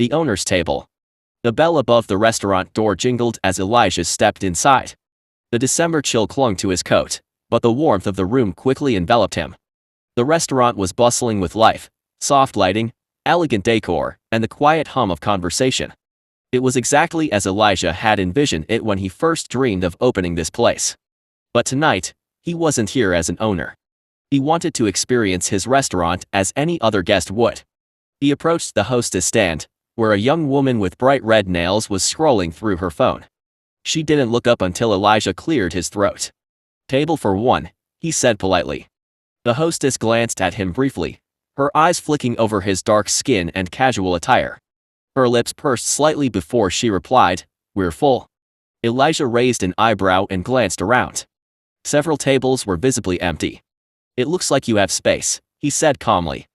The owner's table. The bell above the restaurant door jingled as Elijah stepped inside. The December chill clung to his coat, but the warmth of the room quickly enveloped him. The restaurant was bustling with life, soft lighting, elegant decor, and the quiet hum of conversation. It was exactly as Elijah had envisioned it when he first dreamed of opening this place. But tonight, he wasn't here as an owner. He wanted to experience his restaurant as any other guest would. He approached the hostess stand, where a young woman with bright red nails was scrolling through her phone. She didn't look up until Elijah cleared his throat. "Table for one," he said politely. The hostess glanced at him briefly, her eyes flicking over his dark skin and casual attire. Her lips pursed slightly before she replied, "We're full." Elijah raised an eyebrow and glanced around. Several tables were visibly empty. "It looks like you have space," he said calmly.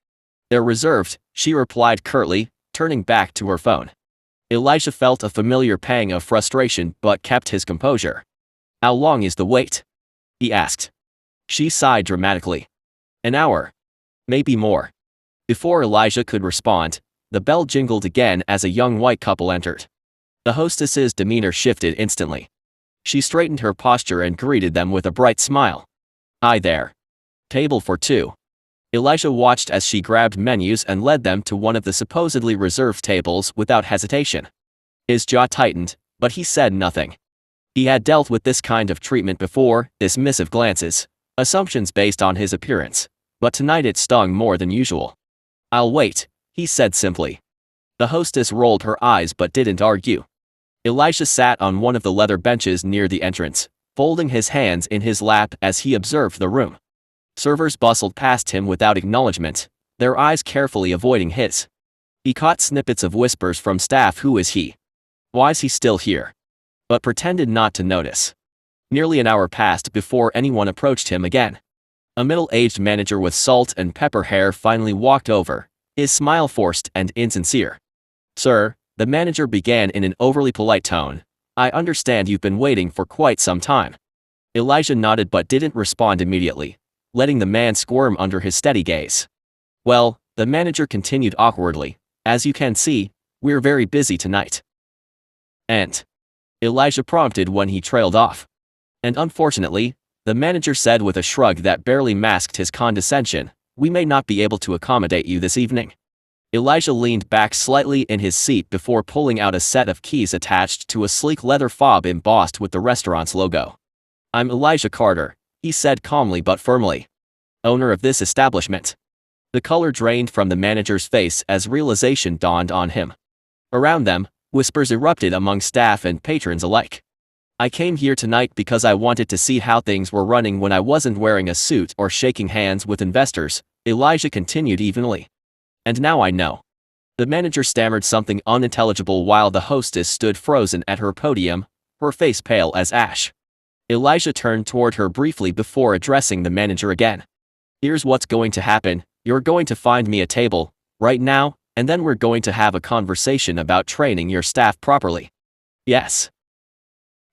"They're reserved," she replied curtly, turning back to her phone. Elijah felt a familiar pang of frustration but kept his composure. "How long is the wait?" he asked. She sighed dramatically. "An hour. Maybe more." Before Elijah could respond, the bell jingled again as a young white couple entered. The hostess's demeanor shifted instantly. She straightened her posture and greeted them with a bright smile. "Hi there. Table for two." Elijah watched as she grabbed menus and led them to one of the supposedly reserved tables without hesitation. His jaw tightened, but he said nothing. He had dealt with this kind of treatment before, dismissive glances, assumptions based on his appearance, but tonight it stung more than usual. "I'll wait," he said simply. The hostess rolled her eyes but didn't argue. Elijah sat on one of the leather benches near the entrance, folding his hands in his lap as he observed the room. Servers bustled past him without acknowledgement, their eyes carefully avoiding his. He caught snippets of whispers from staff. "Who is he? Why's he still here?" But pretended not to notice. Nearly an hour passed before anyone approached him again. A middle-aged manager with salt and pepper hair finally walked over, his smile forced and insincere. "Sir," the manager began in an overly polite tone, "I understand you've been waiting for quite some time." Elijah nodded but didn't respond immediately, letting the man squirm under his steady gaze. "Well," the manager continued awkwardly, "as you can see, we're very busy tonight." "And?" Elijah prompted when he trailed off. "And unfortunately," the manager said with a shrug that barely masked his condescension, "we may not be able to accommodate you this evening." Elijah leaned back slightly in his seat before pulling out a set of keys attached to a sleek leather fob embossed with the restaurant's logo. "I'm Elijah Carter," he said calmly but firmly. "Owner of this establishment." The color drained from the manager's face as realization dawned on him. Around them, whispers erupted among staff and patrons alike. "I came here tonight because I wanted to see how things were running when I wasn't wearing a suit or shaking hands with investors," Elijah continued evenly. "And now I know." The manager stammered something unintelligible while the hostess stood frozen at her podium, her face pale as ash. Elijah turned toward her briefly before addressing the manager again. "Here's what's going to happen. You're going to find me a table, right now, and then we're going to have a conversation about training your staff properly." "Yes.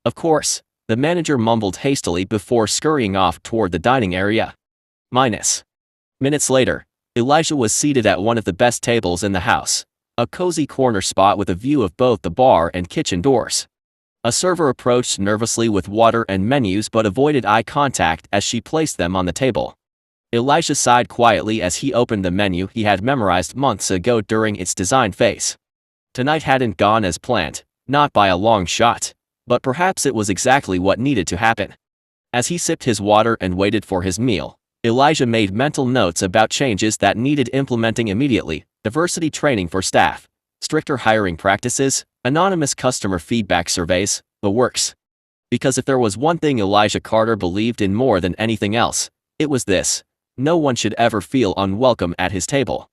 Of course," the manager mumbled hastily before scurrying off toward the dining area. Minutes later, Elijah was seated at one of the best tables in the house, a cozy corner spot with a view of both the bar and kitchen doors. A server approached nervously with water and menus but avoided eye contact as she placed them on the table. Elijah sighed quietly as he opened the menu he had memorized months ago during its design phase. Tonight hadn't gone as planned, not by a long shot, but perhaps it was exactly what needed to happen. As he sipped his water and waited for his meal, Elijah made mental notes about changes that needed implementing immediately: diversity training for staff, stricter hiring practices, anonymous customer feedback surveys, the works. Because if there was one thing Elijah Carter believed in more than anything else, it was this: no one should ever feel unwelcome at his table.